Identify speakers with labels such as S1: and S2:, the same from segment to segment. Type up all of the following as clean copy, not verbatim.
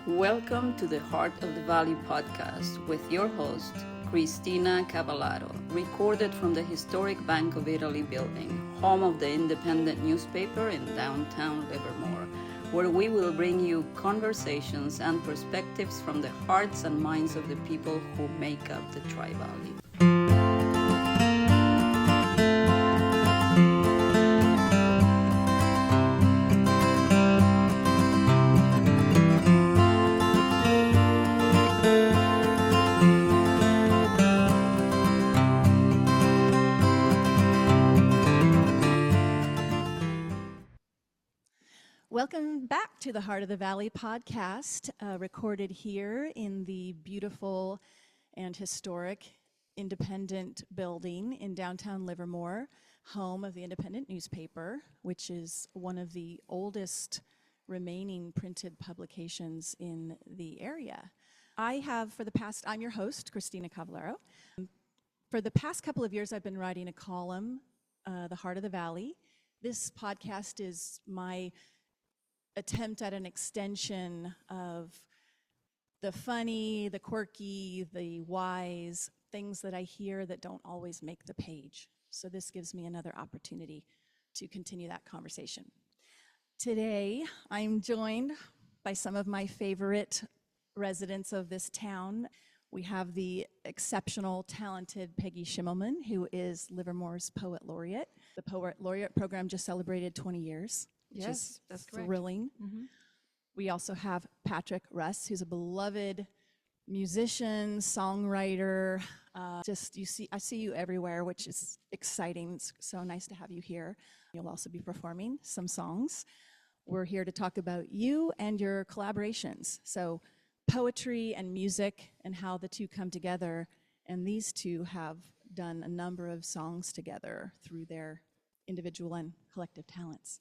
S1: Welcome to the Heart of the Valley podcast with your host, Cristina Cavallaro, recorded from the historic Bank of Italy building, home of the independent newspaper in downtown Livermore, where we will bring you conversations and perspectives from the hearts and minds of the people who make up the Tri-Valley.
S2: Welcome back to the Heart of the Valley podcast, recorded here in the beautiful and historic independent building in downtown Livermore, home of the independent newspaper, which is one of the oldest remaining printed publications in the area. I'm your host, Cristina Cavallaro. For the past couple of years, I've been writing a column, The Heart of the Valley. This podcast is my attempt at an extension of the funny, the quirky, the wise, things that I hear that don't always make the page. So this gives me another opportunity to continue that conversation. Today, I'm joined by some of my favorite residents of this town. We have the exceptional, talented Peggy Schimmelman, who is Livermore's Poet Laureate. The Poet Laureate program just celebrated 20 years. Which is
S3: that's
S2: thrilling.
S3: Mm-hmm.
S2: We also have Patrick Russ, who's a beloved musician, songwriter. I see you everywhere, which is exciting. It's so nice to have you here. You'll also be performing some songs. We're here to talk about you and your collaborations. So poetry and music and how the two come together. And these two have done a number of songs together through their individual and collective talents.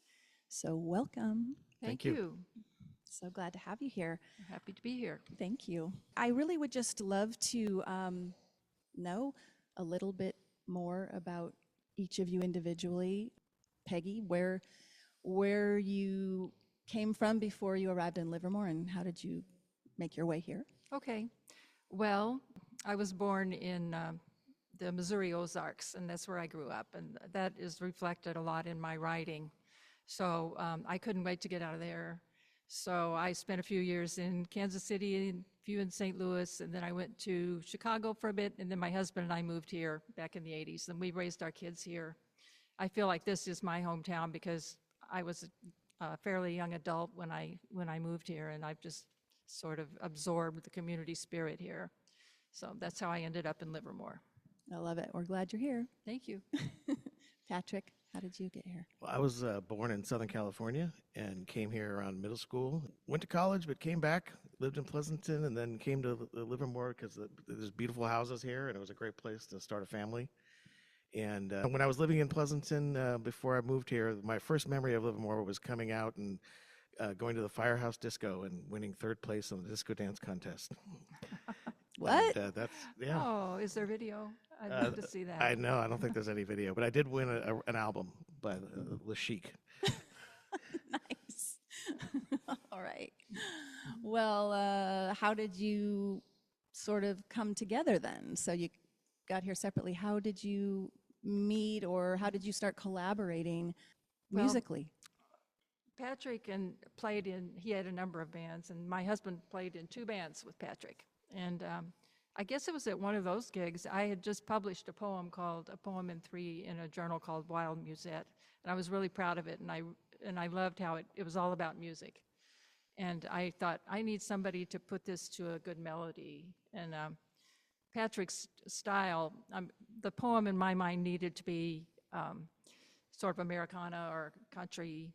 S2: So welcome.
S3: Thank you.
S2: So glad to have you here.
S3: I'm happy to be here.
S2: Thank you. I really would just love to know a little bit more about each of you individually. Peggy, where you came from before you arrived in Livermore, and how did you make your way here?
S3: Okay. Well, I was born in the Missouri Ozarks, and that's where I grew up, and that is reflected a lot in my writing. So I couldn't wait to get out of there. So I spent a few years in Kansas City, a few in St. Louis, and then I went to Chicago for a bit, and then my husband and I moved here back in the 80s, and we raised our kids here. I feel like this is my hometown because I was a fairly young adult when I moved here, and I've just sort of absorbed the community spirit here. So that's how I ended up in Livermore.
S2: I love it. We're glad you're here.
S3: Thank you.
S2: Patrick, how did you get here?
S4: Well, I was born in Southern California and came here around middle school. Went to college, but came back, lived in Pleasanton, and then came to Livermore because there's beautiful houses here, and it was a great place to start a family. And when I was living in Pleasanton, before I moved here, my first memory of Livermore was coming out and going to the Firehouse Disco and winning third place on the disco dance contest.
S2: What?
S4: And, yeah.
S3: Oh, is there video? I'd love to see that.
S4: I know. I don't think there's any video, but I did win an album by Le Chic.
S2: Nice. All right. Well, how did you sort of come together then? So you got here separately. How did you meet, or how did you start collaborating musically?
S3: Patrick he had a number of bands, and my husband played in 2 bands with Patrick. And I guess it was at one of those gigs, I had just published a poem called A Poem in 3 in a journal called Wild Musette. And I was really proud of it, and I loved how it was all about music. And I thought, I need somebody to put this to a good melody. And Patrick's style, the poem in my mind needed to be sort of Americana or country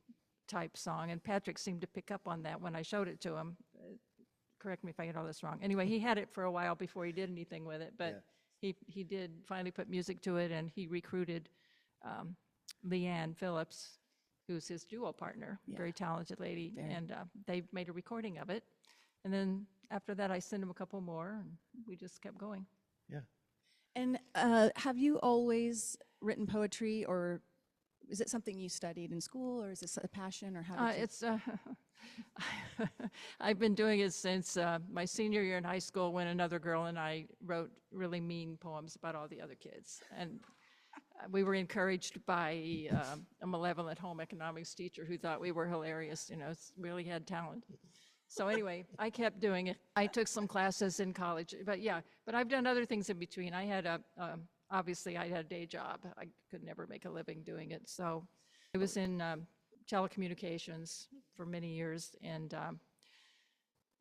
S3: type song, and Patrick seemed to pick up on that when I showed it to him. Correct me if I get all this wrong. Anyway, he had it for a while before he did anything with it, but he did finally put music to it, and he recruited Leanne Phillips, who's his duo partner, very talented lady, and they made a recording of it. And then after that, I sent him a couple more, and we just kept going.
S4: Yeah.
S2: And have you always written poetry or is it something you studied in school, or is this a passion, or how did you?
S3: It's I've been doing it since my senior year in high school, when another girl and I wrote really mean poems about all the other kids, and we were encouraged by a malevolent home economics teacher who thought we were hilarious. Really had talent. So anyway, I kept doing it. I took some classes in college, but I've done other things in between. I had obviously I had a day job. I could never make a living doing it. So I was in telecommunications for many years, and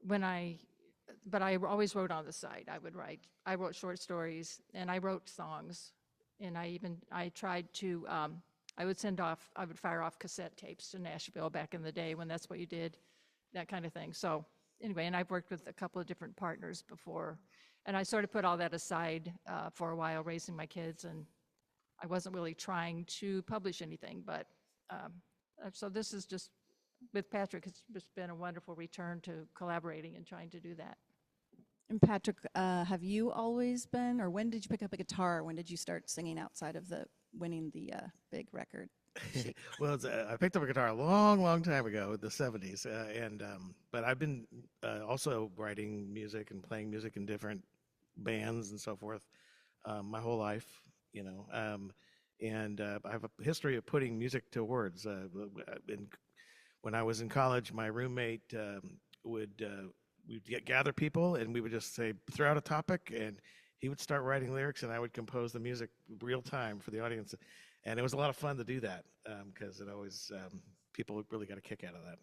S3: but I always wrote on the side. I wrote short stories, and I wrote songs, and I tried to, I would fire off cassette tapes to Nashville back in the day when that's what you did, that kind of thing. So anyway, and I've worked with a couple of different partners before, and I sort of put all that aside for a while, raising my kids, and I wasn't really trying to publish anything, but so this is just, with Patrick, it's just been a wonderful return to collaborating and trying to do that.
S2: And Patrick, have you always been, or when did you pick up a guitar? When did you start singing outside of winning the big record?
S4: Well, I picked up a guitar a long, long time ago, the 70s, but I've been also writing music and playing music in different bands and so forth my whole life, and I have a history of putting music to words. When I was in college, my roommate we'd gather people, and we would just say, throw out a topic, and he would start writing lyrics, and I would compose the music real time for the audience. And it was a lot of fun to do that, because it always, people really got a kick out of that.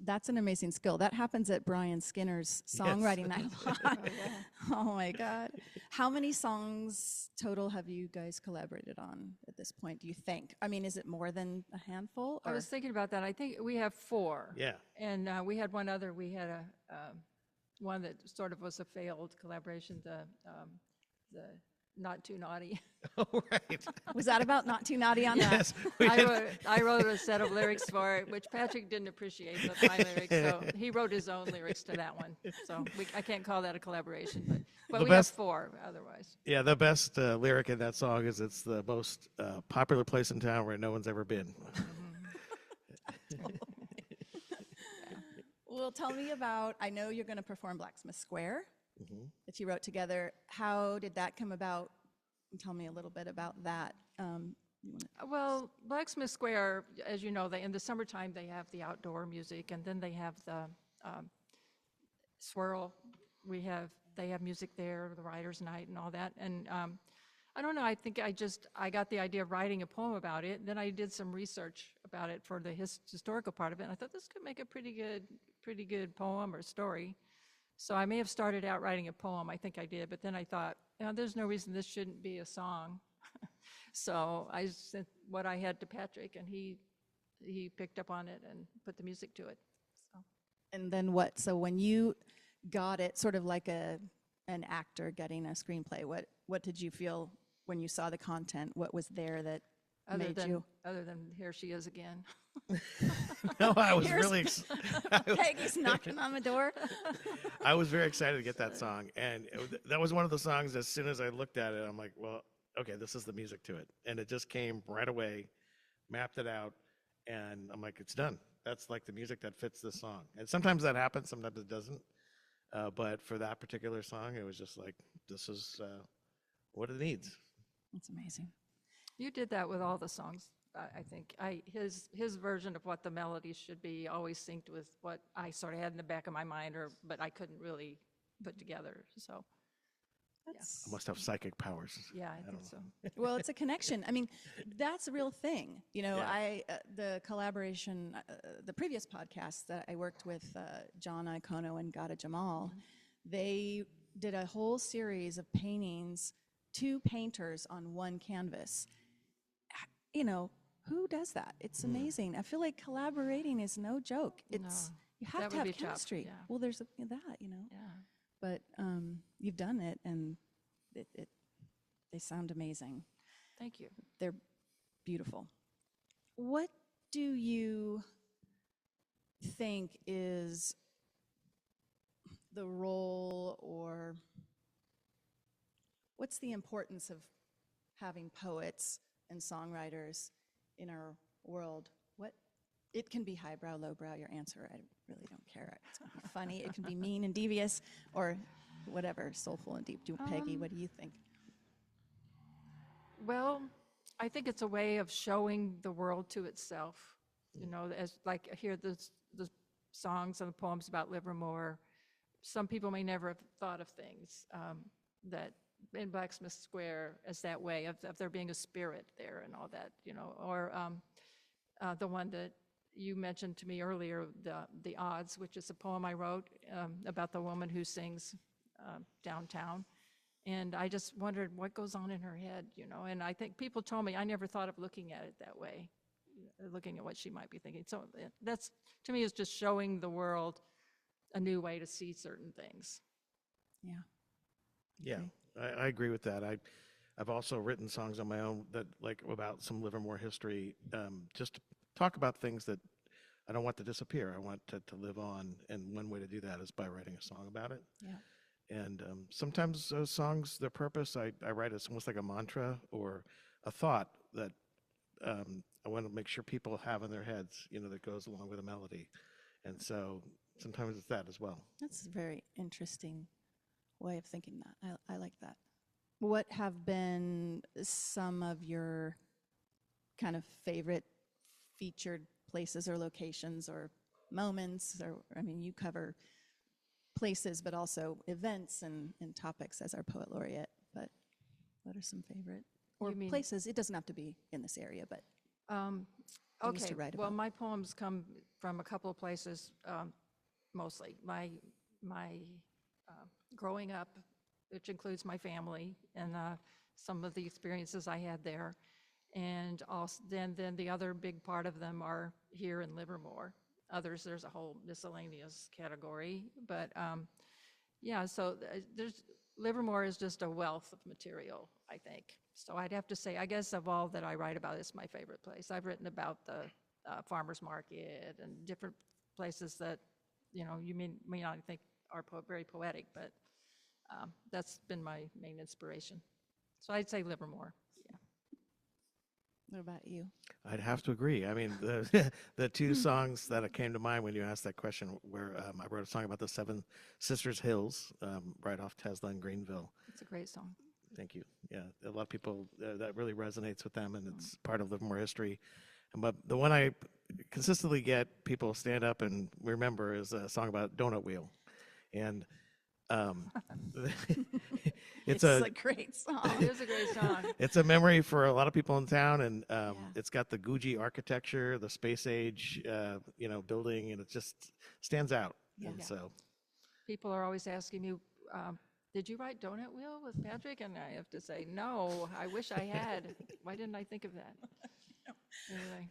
S2: That's an amazing skill. That happens at Brian Skinner's songwriting night. Oh my God. How many songs total have you guys collaborated on at this point, do you think? I mean, is it more than a handful?
S3: I was thinking about that. I think we have 4.
S4: Yeah.
S3: And we had one other. We had one that sort of was a failed collaboration, the Not Too Naughty.
S4: Oh, right.
S2: Was that about Not Too Naughty on that?
S4: Yes.
S3: I wrote a set of lyrics for it, which Patrick didn't appreciate, my lyrics, so he wrote his own lyrics to that one. So I can't call that a collaboration, but we have 4 otherwise.
S4: Yeah, the best lyric in that song is, it's the most popular place in town where no one's ever been.
S2: Well, tell me about, I know you're going to perform Blacksmith Square that you wrote together. How did that come about? Tell me a little bit about that.
S3: Well, Blacksmith Square, as you know, in the summertime they have the outdoor music, and then they have the swirl. They have music there, the writer's night and all that. And I don't know, I think I got the idea of writing a poem about it. Then I did some research about it for the historical part of it, and I thought this could make a pretty good poem or story. So I may have started out writing a poem, I think I did, but then I thought, there's no reason this shouldn't be a song. So I sent what I had to Patrick, and he picked up on it and put the music to it. So.
S2: And then what? So when you got it, sort of like an actor getting a screenplay, what did you feel when you saw the content? What was there that made you?
S3: Other than here she is again.
S4: No, I was really
S2: Peggy's knocking on the door.
S4: I was very excited to get that song, and that was one of the songs, as soon as I looked at it, I'm like, well, okay, this is the music to it. And it just came right away, mapped it out, and I'm like, it's done. That's like the music that fits this song. And sometimes that happens, sometimes it doesn't. But for that particular song, it was just like, this is what it needs.
S2: That's amazing.
S3: You did that with all the songs. I think his version of what the melodies should be always synced with what I sort of had in the back of my mind, but I couldn't really put together. So
S4: I must have psychic powers.
S3: Yeah, I think so.
S2: Well, it's a connection. I mean, that's a real thing. The collaboration, the previous podcast that I worked with John Iacono and Gada Jamal, they did a whole series of paintings, 2 painters on one canvas. Who does that? It's amazing. I feel like collaborating is no joke. You have to have chemistry.
S3: Yeah.
S2: Well, there's that.
S3: Yeah.
S2: But you've done it, and they sound amazing.
S3: Thank you.
S2: They're beautiful. What do you think is the role, or what's the importance of having poets and songwriters in our world, what it can be highbrow, lowbrow, your answer, I really don't care. It's going to be funny, it can be mean and devious, or whatever, soulful and deep. Peggy, what do you think?
S3: Well, I think it's a way of showing the world to itself. You know, as like here the songs and the poems about Livermore. Some people may never have thought of things that in Blacksmith Square as that way of there being a spirit there and all that. You know, or the one that you mentioned to me earlier, the Odds, which is a poem I wrote about the woman who sings downtown. And I just wondered what goes on in her head, you know. And I think people told me I never thought of looking at it that way, looking at what she might be thinking. So that's, to me, is just showing the world a new way to see certain things.
S2: Yeah.
S4: Yeah, I agree with that. I've also written songs on my own that like about some Livermore history, just to talk about things that I don't want to disappear. I want to live on, and one way to do that is by writing a song about it.
S2: Yeah.
S4: And sometimes those songs, their purpose, I write as almost like a mantra or a thought that I want to make sure people have in their heads, you know, that goes along with a melody. And so sometimes it's that as well.
S2: That's a very interesting way of thinking that. I like that. What have been some of your kind of favorite featured places or locations or moments? Or, I mean, you cover places, but also events and topics as our poet laureate. But what are some favorite or places? It doesn't have to be in this area, but things to write
S3: well,
S2: about.
S3: my poems come from a couple of places, mostly. My growing up, which includes my family and some of the experiences I had there. And also, then the other big part of them are here in Livermore. Others, there's a whole miscellaneous category. But yeah, so Livermore is just a wealth of material, I think. So I'd have to say, I guess of all that I write about, it's my favorite place. I've written about the farmer's market and different places that, you know, you may not think are very poetic, but that's been my main inspiration. So I'd say Livermore. Yeah.
S2: What about you?
S4: I'd have to agree. I mean, the two songs that came to mind when you asked that question were I wrote a song about the Seven Sisters Hills right off Tesla and Greenville.
S3: It's a great song.
S4: Thank you. Yeah, a lot of people, that really resonates with them, and it's part of Livermore history. But the one I consistently get people stand up and remember is a song about Donut Wheel. And
S2: It's a great song.
S3: It is a great song.
S4: It's a memory for a lot of people in town, and it's got the Gucci architecture, the space age, building, and it just stands out.
S2: Yeah.
S4: And so
S3: People are always asking me, did you write Donut Wheel with Patrick? And I have to say, no, I wish I had. Why didn't I think of that? Anyway.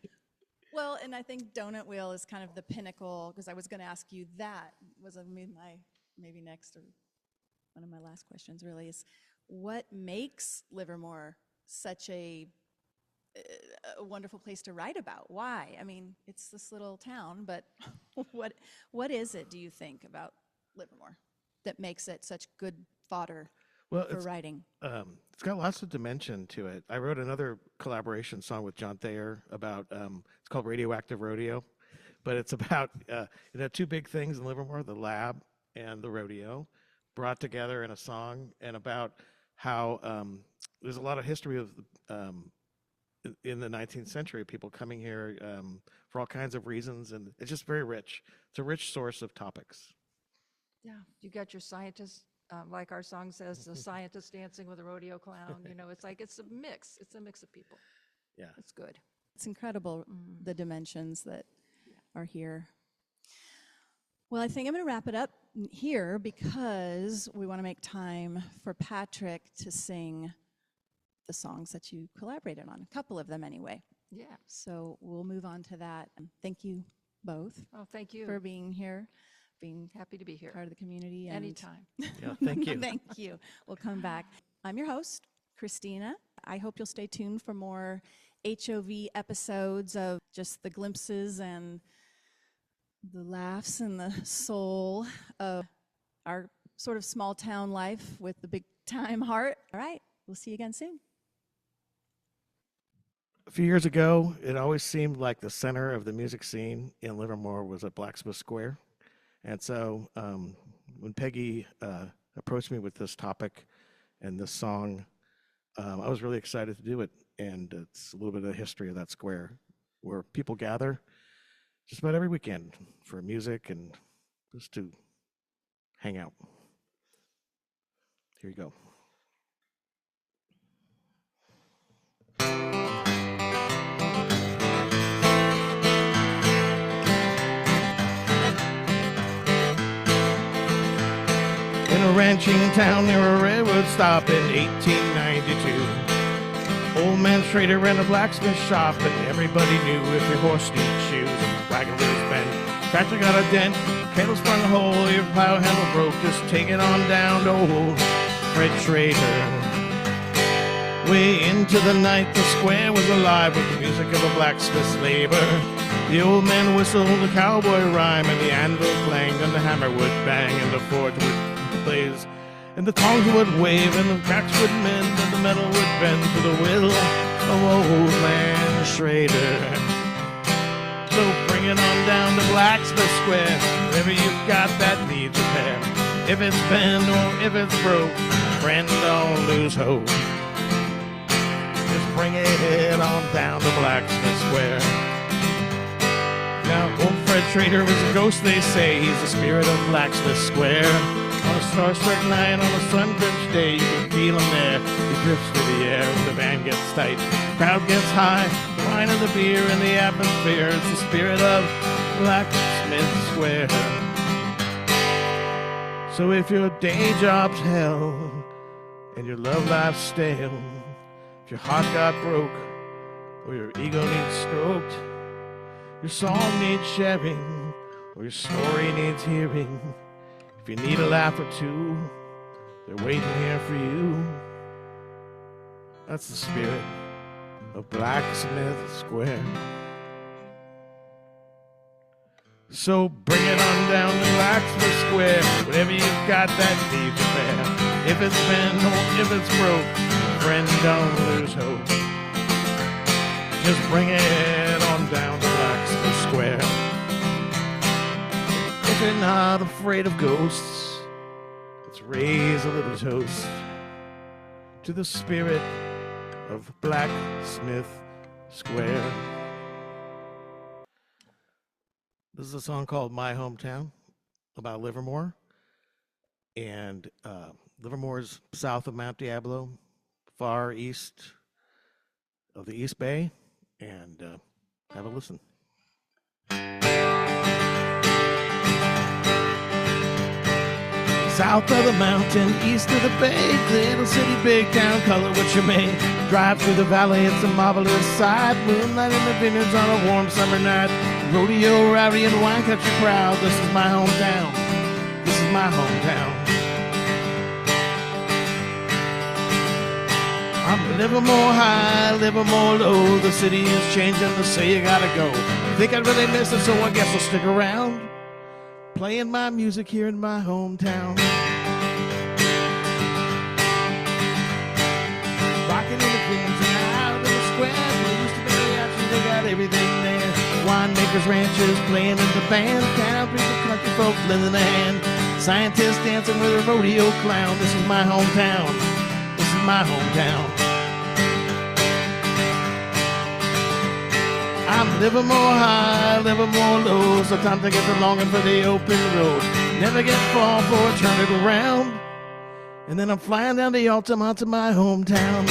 S2: Well, and I think Donut Wheel is kind of the pinnacle, because I was going to ask you that, was my maybe next, or one of my last questions really, is what makes Livermore such a wonderful place to write about? Why? I mean, it's this little town, but what is it, do you think, about Livermore that makes it such good fodder for writing?
S4: It's got lots of dimension to it. I wrote another collaboration song with John Thayer about, it's called Radioactive Rodeo, but it's about two big things in Livermore, the lab and the rodeo, brought together in a song, and about how there's a lot of history of in the 19th century, people coming here for all kinds of reasons, and it's just very rich. It's a rich source of topics.
S3: Yeah, you got your scientists, like our song says, the scientist dancing with a rodeo clown. You know, it's like it's a mix. It's a mix of people.
S4: Yeah,
S3: it's good.
S2: It's incredible, the dimensions that are here. Well, I think I'm going to wrap it up here because we want to make time for Patrick to sing the songs that you collaborated on, a couple of them anyway.
S3: Yeah.
S2: So we'll move on to that. And thank you both.
S3: Oh, thank you.
S2: For being here, being
S3: happy to be here.
S2: Part of the community.
S3: Anytime.
S4: Yeah, thank you.
S2: Thank you. We'll come back. I'm your host, Christina. I hope you'll stay tuned for more HOV episodes of just the glimpses and the laughs and the soul of our sort of small town life with the big time heart. All right, we'll see you again soon.
S4: A few years ago, it always seemed like the center of the music scene in Livermore was at Blacksmith Square. And so when Peggy approached me with this topic and this song, I was really excited to do it. And it's a little bit of the history of that square where people gather just about every weekend for music and just to hang out. Here you go. In a ranching town near a railroad stop in 1892, old man Schrader ran a blacksmith shop, and everybody knew if your horse needs shoes and the wagon wheels bent, tractor got a dent, kettle sprung a hole, your plow handle broke, just take it on down to old Fred Schrader. Way into the night, the square was alive with the music of a blacksmith's labor. The old man whistled a cowboy rhyme, and the anvil clanged, and the hammer would bang, and the forge would blaze, and the tongs would wave, and the cracks would mend, and the metal would bend to the will of old man Schrader. So bring it on down to Blacksmith Square, wherever you've got that needs repair. If it's bent or if it's broke, friend, don't lose hope. Just bring it on down to Blacksmith Square. Now, old Fred Schrader is a ghost, they say. He's the spirit of Blacksmith Square. On a star-struck night, on a sun-drenched day, you can feel him there. He drifts through the air, the band gets tight, the crowd gets high, the wine and the beer and the atmosphere. It's the spirit of Blacksmith Square. So if your day job's hell and your love life's stale, if your heart got broke or your ego needs stroked, your song needs sharing or your story needs hearing, if you need a laugh or two, they're waiting here for you. That's the spirit of Blacksmith Square. So bring it on down to Blacksmith Square, whatever you've got that needs repair. If it's bent or if it's broke, friend, don't lose hope. Just bring it on down to Blacksmith Square. If you're not afraid of ghosts, let's raise a little toast to the spirit of Blacksmith Square. This is a song called My Hometown, about Livermore. And Livermore's south of Mount Diablo, far east of the East Bay. And have a listen. South of the mountain, east of the bay, little city, big town, call it what you may. Drive through the valley, it's a marvelous sight. Moonlight in the vineyards on a warm summer night. Rodeo, rowdy, and wine country proud. This is my hometown. This is my hometown. I'm Livermore high, Livermore low. The city is changing, they say you gotta go. Think I'd really miss it, so I guess I'll stick around, playing my music here in my hometown. Rocking in the vineyards and out in the square. Blues to mariachi, they got everything there. Winemakers, ranchers, playing in the band. Town people, country folk, lending a hand. Scientists dancing with a rodeo clown. This is my hometown. This is my hometown. I'm Livermore high, Livermore low. Sometimes I get the longing for the open road. Never get far for a turn it around. And then I'm flying down the Altamont to my hometown.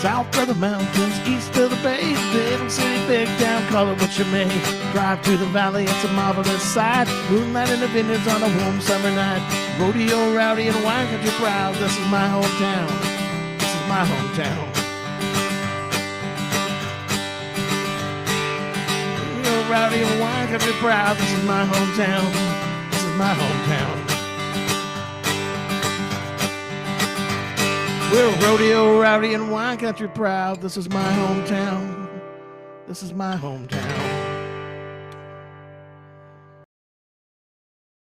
S4: South of the mountains, east of the bay, little city, big town, call it what you may. Drive through the valley, it's a marvelous sight. Moonlight in the vineyards on a warm summer night. Rodeo, rowdy, and wine country proud. This is my hometown. This is my hometown. Rodeo, rowdy, and wine country proud. This is my hometown. This is my hometown. We're rodeo, rowdy, and wine country proud. This is my hometown. This is my hometown.